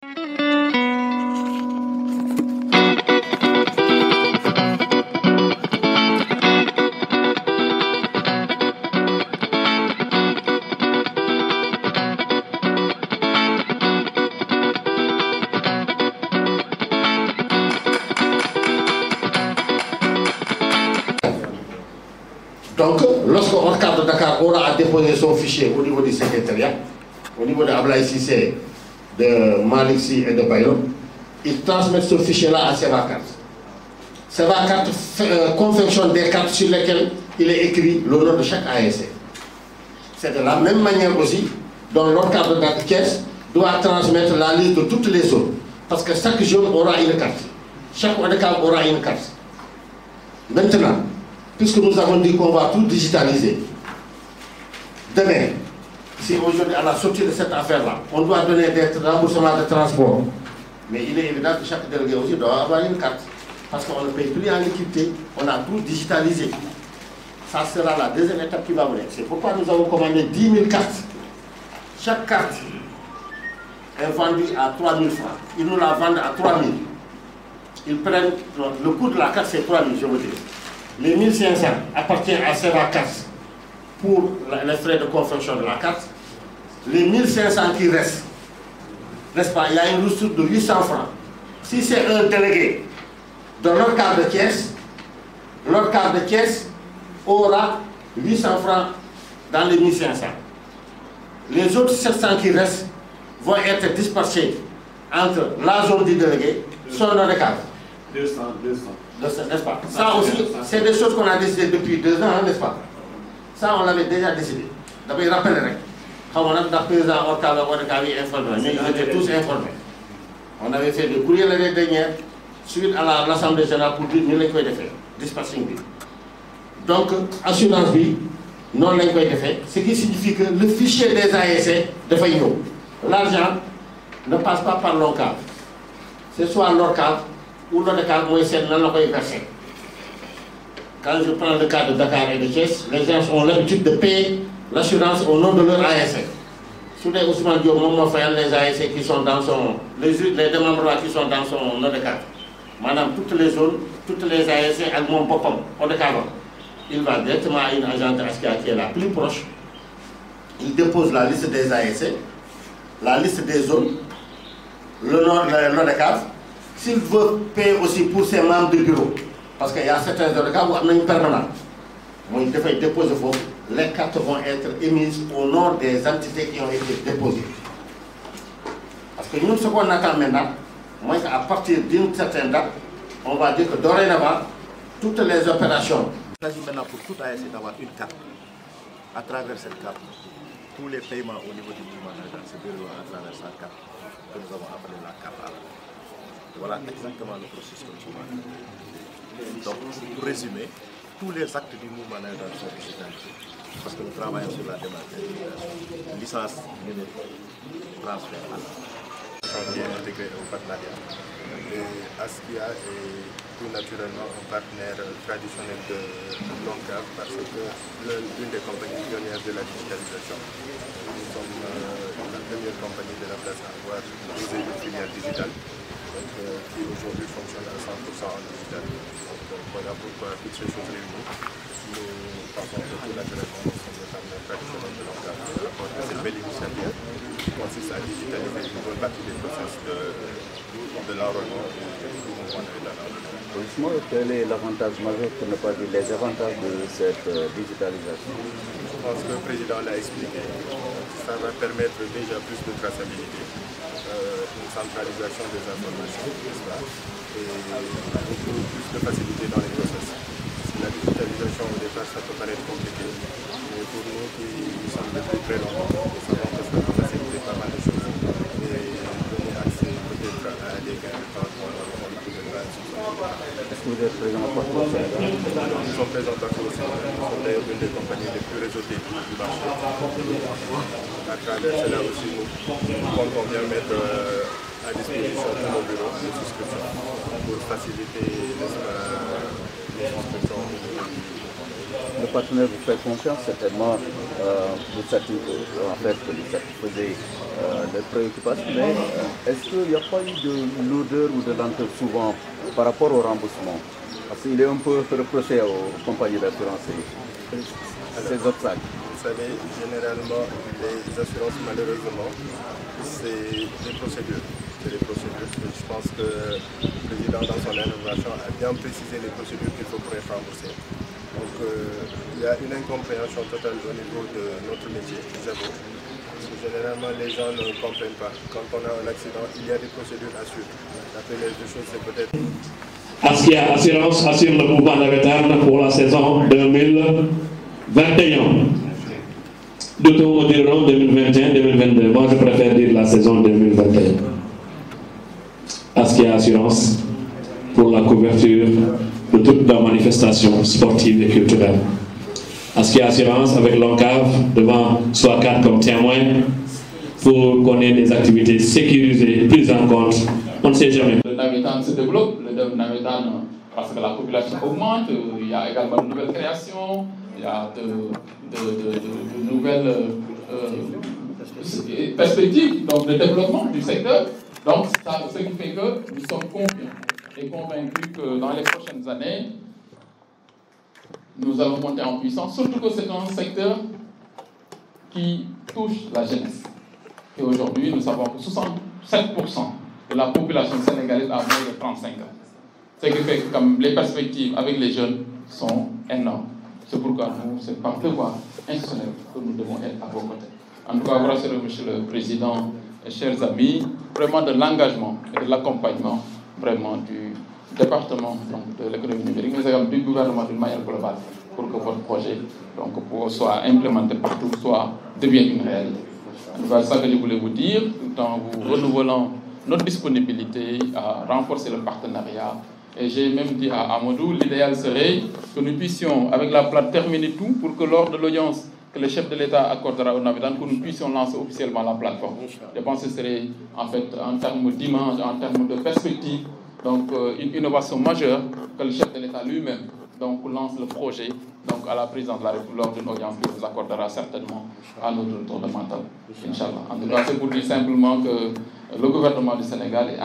Donc, lorsque ORCAV de Dakar aura à déposer son fichier au niveau du secrétariat, au niveau de Ablaye Cissé, de Malick Sy et de Bayon, ils transmettent ce fichier-là à Sevacart. Sevacart confectionne des cartes sur lesquelles il est écrit le nom de chaque ASC. C'est de la même manière aussi dont l'ORCAV de Dakar doit transmettre la liste de toutes les zones. Parce que chaque zone aura une carte. Chaque ORCAV aura une carte. Maintenant, puisque nous avons dit qu'on va tout digitaliser, demain, si aujourd'hui à la sortie de cette affaire-là, on doit donner des remboursements de transport, mais il est évident que chaque délégué aussi doit avoir une carte, parce qu'on ne paye plus en liquidité, on a tout digitalisé. Ça sera la deuxième étape qui va venir. C'est pourquoi nous avons commandé 10 000 cartes. Chaque carte est vendue à 3 000 francs. Ils nous la vendent à 3 000. Ils prennent, le coût de la carte c'est 3 000, je veux dire. Les 1500 appartiennent à Sevacart pour les frais de confection de la carte. Les 1500 qui restent, n'est-ce pas, il y a une ressource de 800 francs. Si c'est un délégué de l'ORCAV de caisse aura 800 francs dans les 1500. Les autres 700 qui restent vont être dispersés entre la zone du délégué, son ORCAV. 200. N'est-ce pas? Ça aussi, c'est des choses qu'on a décidées depuis 2 ans, n'est-ce pas? Ça, on l'avait déjà décidé. D'abord, il rappelle, on a le président ORCAV informé, mais ils étaient tous informés. On avait fait le courrier l'année dernière, suite à l'Assemblée générale pour dire nous l'avons fait, dispatching. Donc, assurance vie, non l'avons fait, ce qui signifie que le fichier des ASC de Fayno, l'argent ne passe pas par l'ORCAV. C'est soit l'ORCAV ou l'ORCAV, moi, c'est non versé. Quand je prends le cas de Dakar et de Thiès, les gens ont l'habitude de payer l'assurance au nom de leur ASC. Sous les Ousmane Diop, les ASC qui sont dans son. Les démembrements qui sont dans son ORCAV. Madame, toutes les zones, toutes les ASC avec mon popom, ORCAV. Il va directement à une agence HKA qui est la plus proche. Il dépose la liste des ASC, la liste des zones, l'ORCAV. S'il veut payer aussi pour ses membres de bureau, parce qu'il y a certains ORCAV où on a une permanente. Il faut déposer faux. Les cartes vont être émises au nom des entités qui ont été déposées. Parce que nous, ce qu'on attend maintenant, moi, à partir d'une certaine date, on va dire que dorénavant, toutes les opérations. Il s'agit maintenant pour tout ASC d'avoir une carte. À travers cette carte, tous les paiements au niveau du mouvement se déroulent à travers cette carte, que nous avons appelée la carte à la. Voilà exactement le processus que nous avons. Donc, pour résumer, tous les actes du mouvement sont digitalisés. Parce que nous travaillons sur la dématérialisation, licence numérique, transfert à qui est intégré au partenariat. Et Askia est tout naturellement un partenaire traditionnel de l'ORCAV parce que l'une des compagnies pionnières de la digitalisation. Nous sommes la première compagnie de la place à avoir posé une filière digitale qui aujourd'hui fonctionne à 100% en digital. Donc voilà pourquoi toutes ces choses réunies, nous pensons que tout naturellement nous sommes les partenaires traditionnels de l'ORCAV par rapport à cette belle initiative qui consiste à digitaliser une bonne partie des processus de l'enrôlement et du mouvement de l'enrôlement. Justement, quel est l'avantage majeur, pour ne pas dire les avantages de cette digitalisation? Je pense que le président l'a expliqué. Ça va permettre déjà plus de traçabilité, une centralisation des informations, et beaucoup plus de facilité dans les processus. La digitalisation au départ, ça peut paraître compliqué, mais pour nous qui sommes depuis très longtemps, nous savons que ça peut faciliter pas mal de choses et donner accès peut-être à des gains de temps qu'on ne pouvait pas. Est-ce que vous êtes présent partout au Sénégal? Nous sommes présents partout au Sénégal. Nous sommes d'ailleurs une des compagnies les plus réseautées du marché. À travers cela aussi, nous comptons bien mettre à disposition de nos bureaux de souscription pour faciliter les souscriptions. le partenaire vous fait confiance, certainement vous satisfaisez les préoccupations, mais est-ce qu'il n'y a pas eu de lourdeur ou de lenteur souvent par rapport au remboursement? Parce qu'il est un peu reproché aux compagnies d'assurance ces obstacles. Vous savez, généralement, les assurances, malheureusement, c'est des procédures. C'est des procédures. Je pense que le président, dans son intervention, a bien précisé les procédures qu'il faut pour être remboursé. Donc, il y a une incompréhension totale au niveau de notre métier, j'avoue. Parce que généralement, les gens ne comprennent pas. Quand on a un accident, il y a des procédures à suivre. La première des choses, c'est peut-être... Askia Assurance assure le mouvement navétane pour la saison 2021. D'autres diront 2021-2022. Moi, je préfère dire la saison 2021. Askia Assurance pour la couverture de toutes les manifestations sportives et culturelles. Askia Assurance avec l'ONCAV devant SOACAT comme témoin pour qu'on ait des activités sécurisées, prises en compte. On ne sait jamais. Le navétane se développe, le navétane parce que la population augmente, il y a également de nouvelles créations, il y a de nouvelles perspectives donc, de développement du secteur. Donc, ce qui fait que nous sommes confiants et convaincus que dans les prochaines années, nous allons monter en puissance, surtout que c'est un secteur qui touche la jeunesse. Et aujourd'hui, nous savons que 67% de la population sénégalaise a moins de 35 ans. Ce qui fait que comme les perspectives avec les jeunes sont énormes. C'est pourquoi nous, c'est par devoir institutionnel que nous devons être à vos côtés. En tout cas, vous rassurez, Monsieur le Président, et chers amis, vraiment de l'engagement et de l'accompagnement vraiment du département donc, de l'économie numérique, mais également du gouvernement d'une manière globale pour que votre projet donc, soit implémenté partout, devienne une réalité. Voilà ça que je voulais vous dire, tout en vous renouvelant notre disponibilité à renforcer le partenariat. Et j'ai même dit à Amadou, l'idéal serait que nous puissions, avec la plateforme, terminer tout pour que lors de l'audience que le chef de l'État accordera au navétane, que nous puissions lancer officiellement la plateforme. Je pense que ce serait, en fait, en termes d'image, en termes de perspective, donc une innovation majeure que le chef de l'État lui-même donc lance le projet donc à la présidence de la République lors d'une audience qui vous accordera certainement à notre tour de mandat. Inch'Allah. En tout cas, c'est pour dire simplement que le gouvernement du Sénégal est